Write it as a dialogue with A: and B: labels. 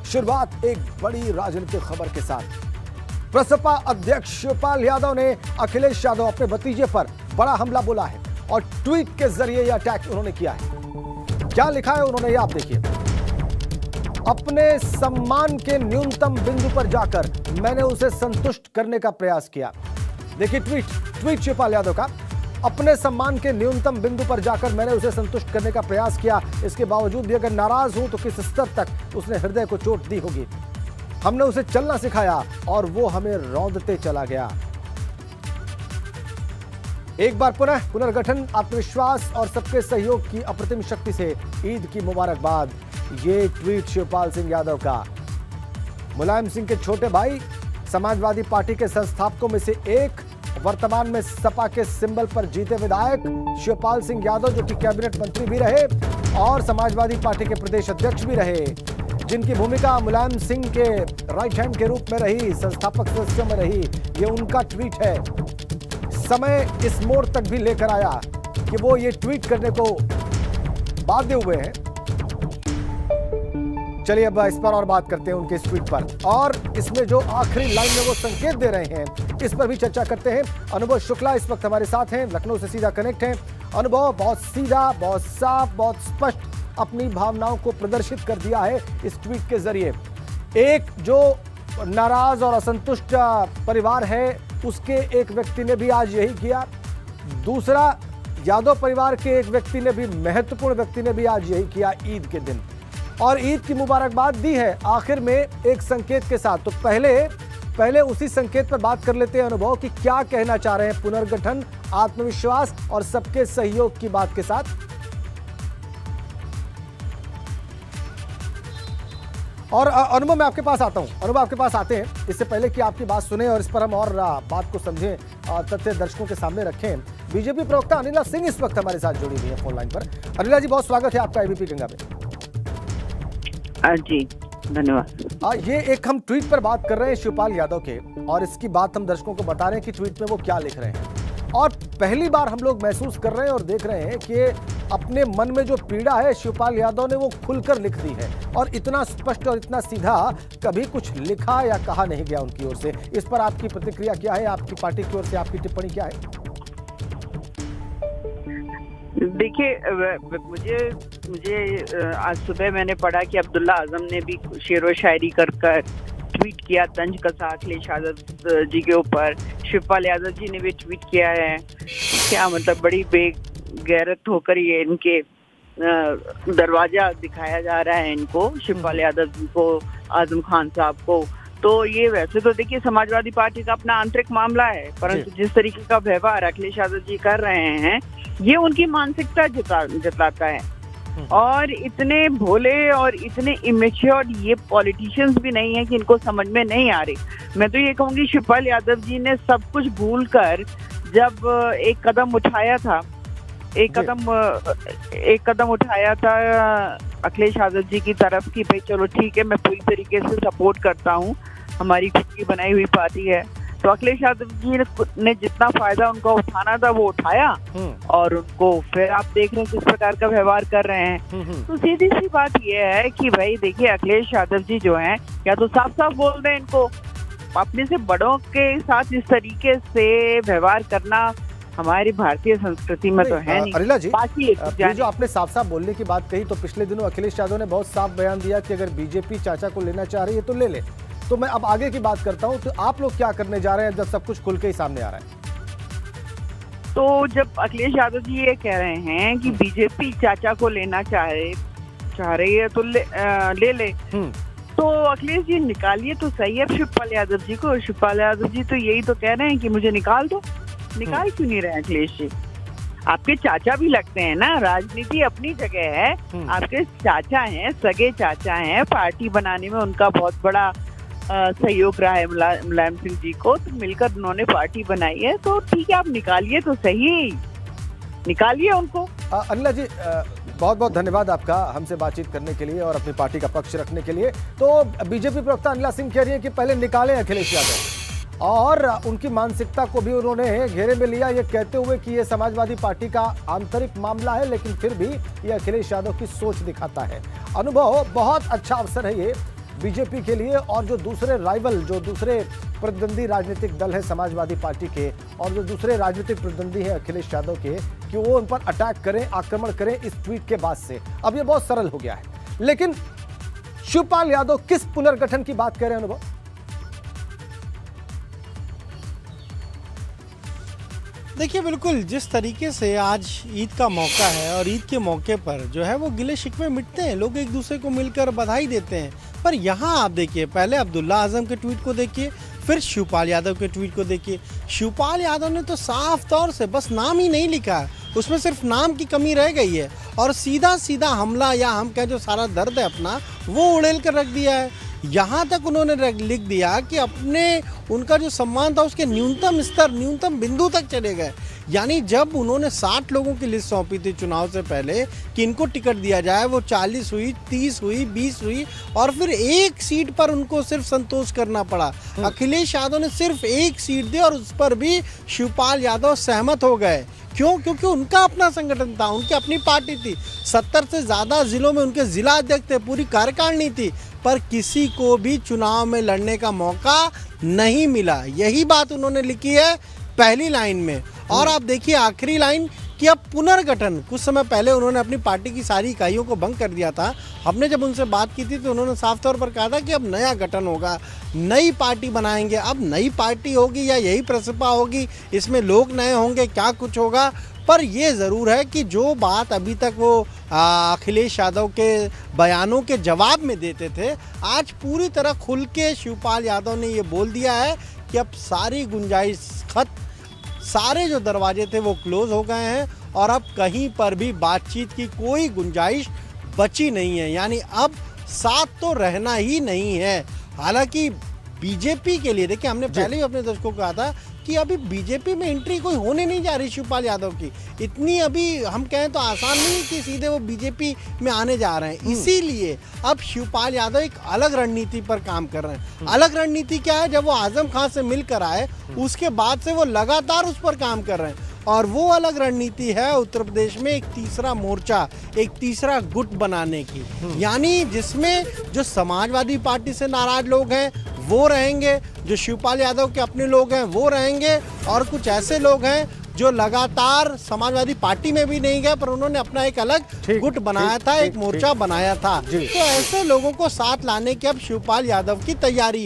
A: शुरुआत एक बड़ी राजनीतिक खबर के साथ। प्रसपा अध्यक्ष शिवपाल यादव ने अखिलेश यादव अपने भतीजे पर बड़ा हमला बोला है और ट्वीट के जरिए यह अटैक उन्होंने किया है। क्या लिखा है उन्होंने, यह आप देखिए। अपने सम्मान के न्यूनतम बिंदु पर जाकर मैंने उसे संतुष्ट करने का प्रयास किया। देखिए ट्वीट शिवपाल यादव का। अपने सम्मान के न्यूनतम बिंदु पर जाकर मैंने उसे संतुष्ट करने का प्रयास किया। इसके बावजूद भी अगर नाराज हूं तो किस स्तर तक उसने हृदय को चोट दी होगी। हमने उसे चलना सिखाया और वो हमें रौंदते चला गया। एक बार पुनर्गठन, आत्मविश्वास और सबके सहयोग की अप्रतिम शक्ति से ईद की मुबारकबाद। ये ट्वीट शिवपाल सिंह यादव का। मुलायम सिंह के छोटे भाई, समाजवादी पार्टी के संस्थापकों में से एक, वर्तमान में सपा के सिंबल पर जीते विधायक शिवपाल सिंह यादव, जो कि कैबिनेट मंत्री भी रहे और समाजवादी पार्टी के प्रदेश अध्यक्ष भी रहे, जिनकी भूमिका मुलायम सिंह के राइट हैंड के रूप में रही, संस्थापक सदस्यों में रही। ये उनका ट्वीट है। समय इस मोड़ तक भी लेकर आया कि वो ये ट्वीट करने को बाध्य हुए हैं। चलिए अब इस पर और बात करते हैं, उनके इस ट्वीट पर, और इसमें जो आखिरी लाइन में वो संकेत दे रहे हैं, इस पर भी चर्चा करते हैं। अनुभव शुक्ला इस वक्त हमारे साथ हैं, लखनऊ से सीधा कनेक्ट हैं। अनुभव, बहुत सीधा, बहुत साफ, बहुत स्पष्ट अपनी भावनाओं को प्रदर्शित कर दिया है इस ट्वीट के जरिए। एक जो नाराज और असंतुष्ट परिवार है, उसके एक व्यक्ति ने भी आज यही किया। दूसरा, यादव परिवार के एक व्यक्ति ने भी, महत्वपूर्ण व्यक्ति ने भी आज यही किया ईद के दिन, और ईद की मुबारकबाद दी है आखिर में एक संकेत के साथ। तो पहले उसी संकेत पर बात कर लेते हैं अनुभव कि क्या कहना चाह रहे हैं पुनर्गठन, आत्मविश्वास और सबके सहयोग की बात के साथ। और अनुभव, मैं आपके पास आता हूं। अनुभव, आपके पास आते हैं इससे पहले कि आपकी बात सुने और इस पर हम और बात को समझें, तथ्य दर्शकों के सामने रखें। बीजेपी प्रवक्ता अनिला सिंह इस वक्त हमारे साथ जुड़ी हुई है फोन लाइन पर। अनिला जी, बहुत स्वागत है आपका एबीपी गंगा पे।
B: जी धन्यवाद।
A: ये एक हम ट्वीट पर बात कर रहे हैं शिवपाल यादव के, और इसकी बात हम दर्शकों को बता रहे हैं कि ट्वीट में वो क्या लिख रहे हैं। और पहली बार हम लोग महसूस कर रहे हैं और देख रहे हैं कि अपने मन में जो पीड़ा है शिवपाल यादव ने वो खुलकर लिख दी है, और इतना स्पष्ट और इतना सीधा कभी कुछ लिखा या कहा नहीं गया उनकी ओर से। इस पर आपकी प्रतिक्रिया क्या है? आपकी पार्टी की ओर से आपकी टिप्पणी क्या है?
B: देखिए, मुझे आज सुबह मैंने पढ़ा कि अब्दुल्ला आजम ने भी शेर व शायरी कर ट्वीट किया तंज कसा अखिलेश यादव जी के ऊपर। शिवपाल यादव जी ने भी ट्वीट किया है। क्या मतलब, बड़ी बेगैरत होकर ये इनके दरवाजा दिखाया जा रहा है इनको, शिवपाल यादव जी को, आजम खान साहब को। तो ये वैसे तो देखिए समाजवादी पार्टी का अपना आंतरिक मामला है, परंतु जिस तरीके का व्यवहार अखिलेश यादव जी कर रहे हैं, ये उनकी मानसिकता जताता है। और इतने भोले और इतने इमेच्योर ये पॉलिटिशियंस भी नहीं है कि इनको समझ में नहीं आ रही। मैं तो ये कहूंगी शिवपाल यादव जी ने सब कुछ भूलकर जब एक कदम उठाया था अखिलेश यादव जी की तरफ की, भाई चलो ठीक है, मैं पूरी तरीके से सपोर्ट करता हूँ, हमारी खुद की बनाई हुई पार्टी है। तो अखिलेश यादव जी ने जितना फायदा उनको उठाना था वो उठाया, और उनको फिर आप देख रहे हैं किस प्रकार का व्यवहार कर रहे हैं। तो सीधी सी बात ये है कि भाई देखिए, अखिलेश यादव जी जो हैं, या तो साफ साफ बोल दें इनको, अपने से बड़ों के साथ इस तरीके से व्यवहार करना हमारी भारतीय संस्कृति में तो है नहीं।
A: अनिला जी, जो आपने साफ साफ बोलने की बात कही, तो पिछले दिनों अखिलेश यादव ने बहुत साफ बयान दिया कि अगर बीजेपी चाचा को लेना चाह रही है तो ले ले। तो मैं अब आगे की बात करता हूं, तो आप लोग क्या करने जा रहे हैं जब सब कुछ खुल के ही सामने आ रहा है?
B: तो जब अखिलेश यादव जी ये कह रहे हैं कि बीजेपी चाचा को लेना चाह रही है तो ले तो अखिलेश जी निकालिए तो सही है शिवपाल यादव जी को। शिवपाल यादव जी तो यही तो कह रहे हैं कि मुझे निकाल दो। निकाल क्यों नहीं रहे अखिलेश जी? आपके चाचा भी लगते हैं ना, राजनीति अपनी जगह है, आपके चाचा हैं, सगे चाचा हैं, पार्टी बनाने में उनका बहुत बड़ा सहयोग रहा है मुलायम सिंह जी को, तो मिलकर उन्होंने पार्टी बनाई है। तो ठीक है, आप निकालिए तो सही, निकालिए उनको।
A: अनिला जी, बहुत बहुत धन्यवाद आपका हमसे बातचीत करने के लिए और अपनी पार्टी का पक्ष रखने के लिए। तो बीजेपी प्रवक्ता अनिला सिंह कह रही है कि पहले निकालें अखिलेश यादव, और उनकी मानसिकता को भी उन्होंने घेरे में लिया, ये कहते हुए कि ये समाजवादी पार्टी का आंतरिक मामला है, लेकिन फिर भी ये अखिलेश यादव की सोच दिखाता है। अनुभव, बहुत अच्छा अवसर है ये बीजेपी के लिए और जो दूसरे राइवल, जो दूसरे प्रतिद्वंदी राजनीतिक दल है समाजवादी पार्टी के और जो दूसरे राजनीतिक प्रतिद्वंदी है अखिलेश यादव के, कि वो उन पर अटैक करें, आक्रमण करें इस ट्वीट के बाद से। अब ये बहुत सरल हो गया है। लेकिन शिवपाल यादव किस पुनर्गठन की बात कर रहे हैं अनुभव?
C: देखिए, बिल्कुल जिस तरीके से आज ईद का मौका है और ईद के मौके पर जो है वो गिले शिकवे मिटते हैं, लोग एक दूसरे को मिलकर बधाई देते हैं। पर यहाँ आप देखिए, पहले अब्दुल्ला आजम के ट्वीट को देखिए, फिर शिवपाल यादव के ट्वीट को देखिए। शिवपाल यादव ने तो साफ तौर से बस नाम ही नहीं लिखा है, उसमें सिर्फ नाम की कमी रह गई है और सीधा सीधा हमला या हम कहें जो सारा दर्द है अपना वो उड़ेल कर रख दिया है। यहाँ तक उन्होंने लिख दिया कि अपने उनका जो सम्मान था उसके न्यूनतम स्तर, न्यूनतम बिंदु तक चले गए। यानी जब उन्होंने 60 लोगों की लिस्ट सौंपी थी चुनाव से पहले कि इनको टिकट दिया जाए, वो 40 हुई, 30 हुई, 20 हुई और फिर एक सीट पर उनको सिर्फ संतोष करना पड़ा। अखिलेश यादव ने सिर्फ एक सीट दी और उस पर भी शिवपाल यादव सहमत हो गए। क्यों? क्योंकि उनका अपना संगठन था, उनकी अपनी पार्टी थी, 70 से ज़्यादा जिलों में उनके जिला अध्यक्ष थे, पूरी कार्यकारिणी थी, पर किसी को भी चुनाव में लड़ने का मौका नहीं मिला। यही बात उन्होंने लिखी है पहली लाइन में। और आप देखिए आखिरी लाइन कि अब पुनर्गठन, कुछ समय पहले उन्होंने अपनी पार्टी की सारी इकाइयों को भंग कर दिया था। हमने जब उनसे बात की थी तो उन्होंने साफ तौर पर कहा था कि अब नया गठन होगा, नई पार्टी बनाएंगे। अब नई पार्टी होगी या यही प्रसपा होगी, इसमें लोग नए होंगे, क्या कुछ होगा। पर ये ज़रूर है कि जो बात अभी तक वो अखिलेश यादव के बयानों के जवाब में देते थे, आज पूरी तरह खुल के शिवपाल यादव ने ये बोल दिया है कि अब सारी गुंजाइश खत्म, सारे जो दरवाजे थे वो क्लोज हो गए हैं और अब कहीं पर भी बातचीत की कोई गुंजाइश बची नहीं है। यानी अब साथ तो रहना ही नहीं है। हालांकि बीजेपी के लिए देखिए, हमने पहले ही अपने दर्शकों को कहा था कि अभी बीजेपी में एंट्री कोई होने नहीं जा रही शिवपाल यादव की। इतनी अभी हम कहें तो आसान नहीं कि सीधे वो बीजेपी में आने जा रहे हैं। इसीलिए अब शिवपाल यादव एक अलग रणनीति पर काम कर रहे हैं। अलग रणनीति क्या है? जब वो आजम खान से मिलकर आए उसके बाद से वो लगातार उस पर काम कर रहे हैं और वो अलग रणनीति है उत्तर प्रदेश में एक तीसरा मोर्चा, एक तीसरा गुट बनाने की। यानी जिसमें जो समाजवादी पार्टी से नाराज लोग हैं वो रहेंगे, जो शिवपाल यादव के अपने लोग हैं वो रहेंगे और कुछ ऐसे लोग हैं जो लगातार समाजवादी पार्टी में भी नहीं गए पर उन्होंने अपना एक अलग गुट बनाया था, एक मोर्चा बनाया था। तो ऐसे लोगों को साथ लाने की अब शिवपाल यादव की तैयारी है।